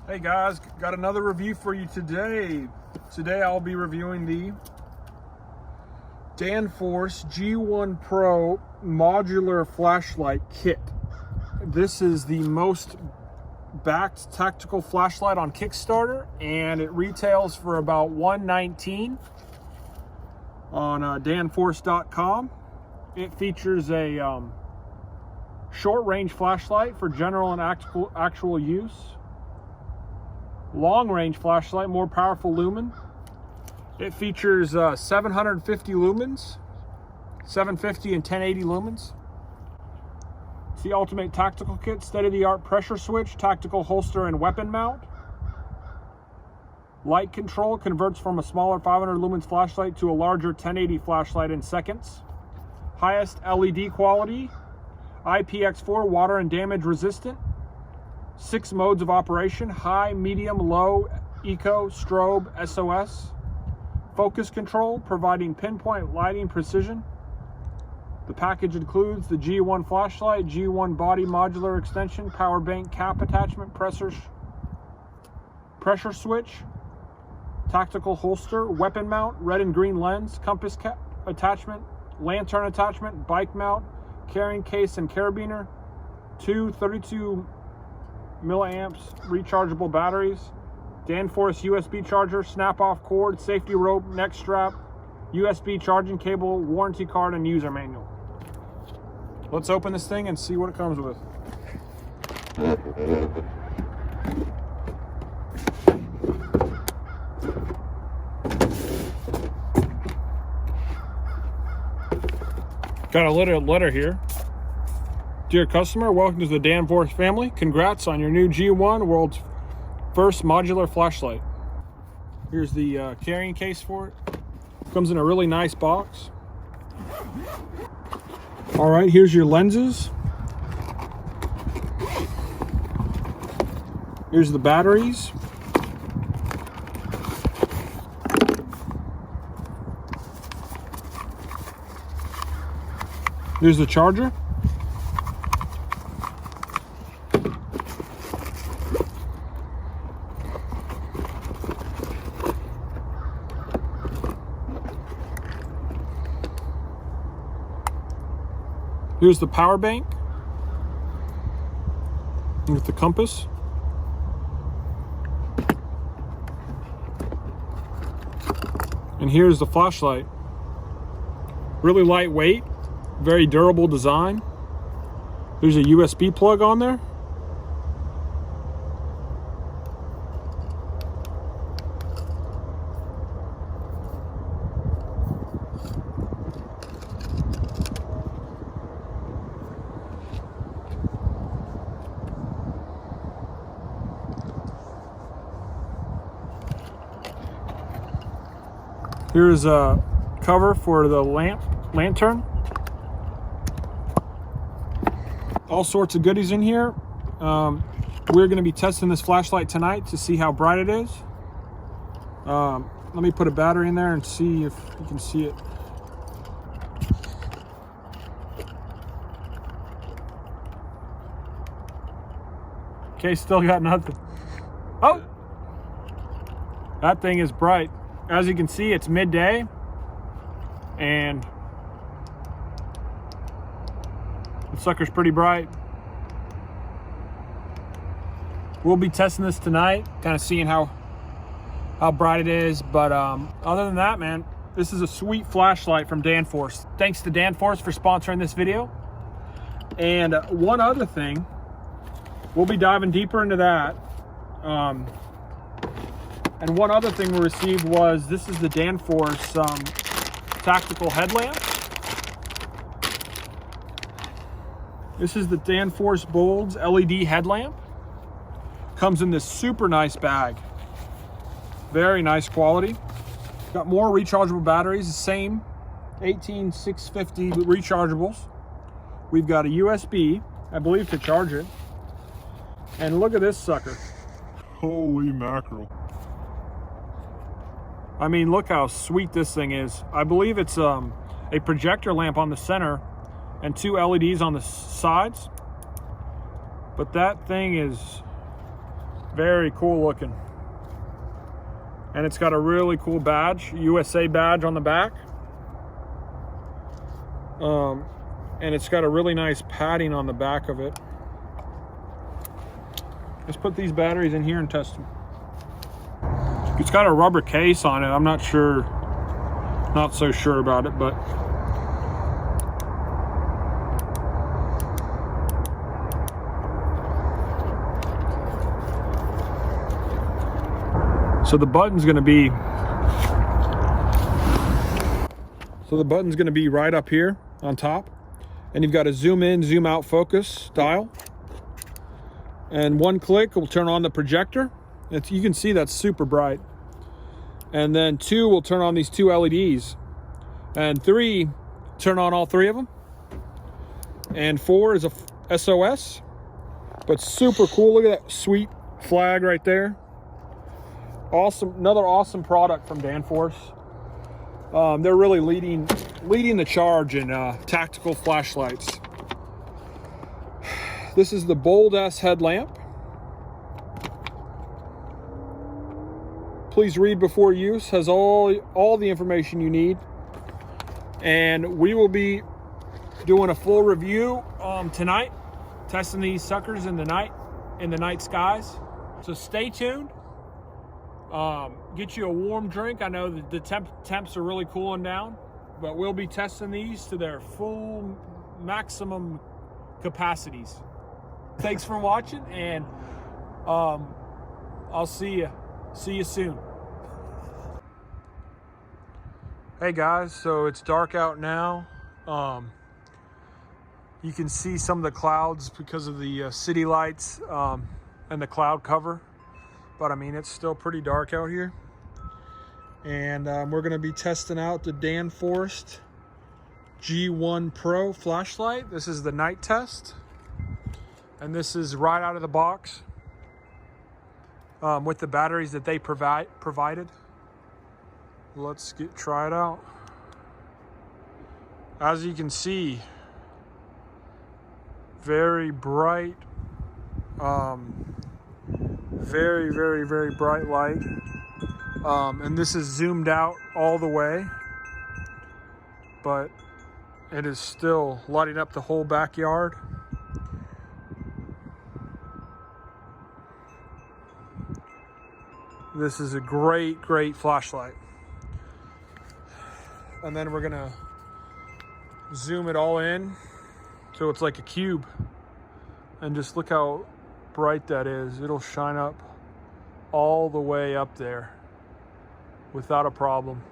Hey guys, got another review for you today. Today I'll be reviewing the Danfoss G1 Pro modular flashlight kit. This is the most backed tactical flashlight on Kickstarter, and it retails for about $119 on danfoss.com. It features a short range flashlight for general and actual use. Long range flashlight, more powerful lumen. It features 750 lumens, 750 and 1080 lumens. It's the ultimate tactical kit, state-of-the-art pressure switch, tactical holster and weapon mount. Light control converts from a smaller 500 lumens flashlight to a larger 1080 flashlight in seconds. Highest LED quality, IPX4 water and damage resistant. 6 modes of operation: high, medium, low, eco, strobe, SOS. Focus control, providing pinpoint lighting precision. The package includes the G1 flashlight, G1 body modular extension, power bank cap attachment, pressure switch, tactical holster, weapon mount, red and green lens, compass cap attachment, lantern attachment, bike mount, carrying case and carabiner, 2 32 milliamps rechargeable batteries, Danfoss USB charger, snap-off cord, safety rope, neck strap, USB charging cable, warranty card, and user manual. Let's open this thing and see what it comes with. Got a letter here. Dear customer, welcome to the Danfoss family. Congrats on your new G1, world's first modular flashlight. Here's the carrying case for it. Comes in a really nice box. All right, here's your lenses. Here's the batteries. Here's the charger. Here's the power bank with the compass. And here's the flashlight. Really lightweight, very durable design. There's a USB plug on there. Here's a cover for the lantern. All sorts of goodies in here. We're going to be testing this flashlight tonight to see how bright it is. Let me put a battery in there and see if you can see it. Okay, still got nothing. Oh! That thing is bright. As you can see, it's midday, and the sucker's pretty bright. We'll be testing this tonight, kind of seeing how bright it is. But other than that, man, this is a sweet flashlight from Danfoss. Thanks to Danfoss for sponsoring this video. And one other thing, we'll be diving deeper into that. And one other thing we received was, this is the Danfoss tactical headlamp. This is the Danfoss Bolds LED headlamp. Comes in this super nice bag. Very nice quality. Got more rechargeable batteries, the same 18650 rechargeables. We've got a USB, I believe, to charge it. And look at this sucker. Holy mackerel. I mean, look how sweet this thing is. I believe it's a projector lamp on the center and 2 LEDs on the sides. But that thing is Very cool looking. And it's got a really cool badge, USA badge on the back. And it's got a really nice padding on the back of it. Let's put these batteries in here and test them. It's got a rubber case on it. I'm not so sure about it, but so the button's going to be right up here on top, and you've got a zoom in, zoom out focus dial, and one click will turn on the projector. You can see that's super bright. And then 2 will turn on these 2 LEDs, and 3 turn on all 3 of them, and 4 is a SOS. But super cool. Look at that sweet flag right there. Awesome, another awesome product from Danforth. They're really leading the charge in tactical flashlights. This is the Bold S headlamp. Please read before use. Has all the information you need. And we will be doing a full review tonight, testing these suckers in the night skies. So stay tuned. Get you a warm drink. I know that the temps are really cooling down, but we'll be testing these to their full maximum capacities. Thanks for watching, and I'll see you soon. Hey guys, so it's dark out now. You can see some of the clouds because of the city lights and the cloud cover. But I mean, it's still pretty dark out here. And we're gonna be testing out the Danforth G1 Pro flashlight. This is the night test. And this is right out of the box with the batteries that they provided. Let's try it out. As you can see, very bright, very, very, very bright light. And this is zoomed out all the way, but it is still lighting up the whole backyard. This is a great, great flashlight. And then we're gonna zoom it all in so it's like a cube. And just look how bright that is. It'll shine up all the way up there without a problem.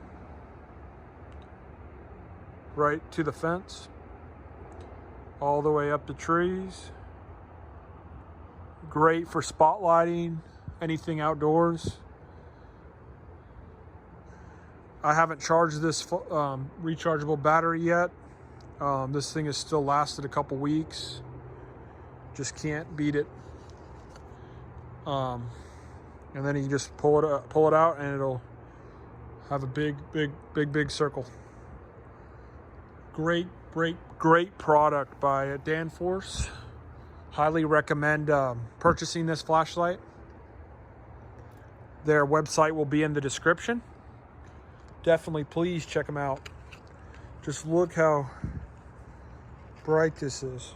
Right to the fence, all the way up the trees. Great for spotlighting, anything outdoors. I haven't charged this rechargeable battery yet. This thing has still lasted a couple weeks. Just can't beat it. And then you can just pull it out, and it'll have a big circle. Great product by Danforth. Highly recommend purchasing this flashlight. Their website will be in the description. Definitely please check them out. Just look how bright this is.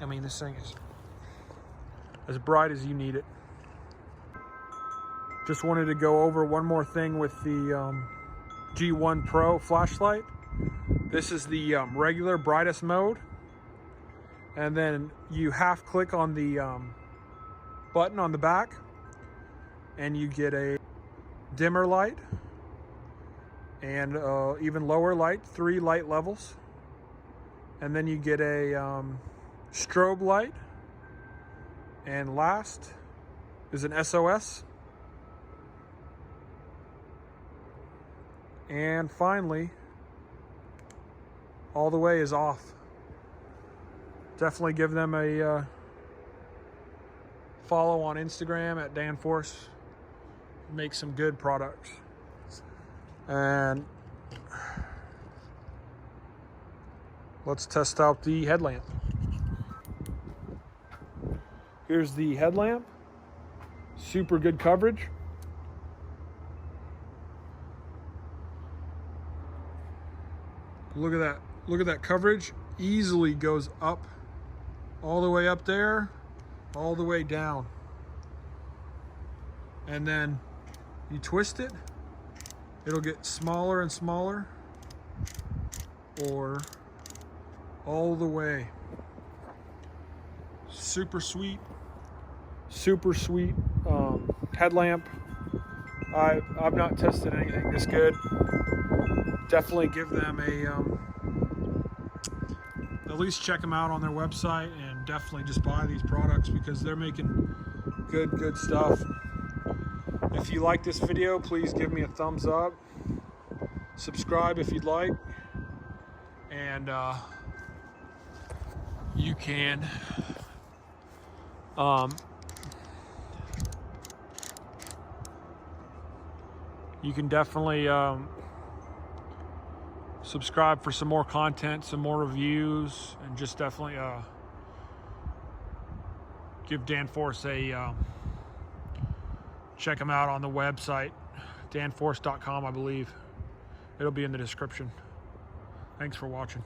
I mean, this thing is as bright as you need it. Just wanted to go over one more thing with the G1 Pro flashlight. This is the regular brightest mode. And then you half click on the button on the back, and you get a dimmer light and even lower light, 3 light levels. And then you get a strobe light. And last is an SOS. And finally, all the way is off. Definitely give them a follow on Instagram at Danforth. Make some good products. And let's test out the headlamp. Here's the headlamp. Super good coverage. Look at that. Look at that coverage. Easily goes up, all the way up there, all the way down. And then you twist it, it'll get smaller and smaller, or all the way. Super sweet headlamp. I've not tested anything this good. Definitely give them a at least check them out on their website, and definitely just buy these products because they're making good stuff. If you like this video, please give me a thumbs up, subscribe if you'd like, and you can definitely subscribe for some more content, some more reviews, and just definitely give Danforce a check them out on the website, danforce.com, I believe. It'll be in the description. Thanks for watching.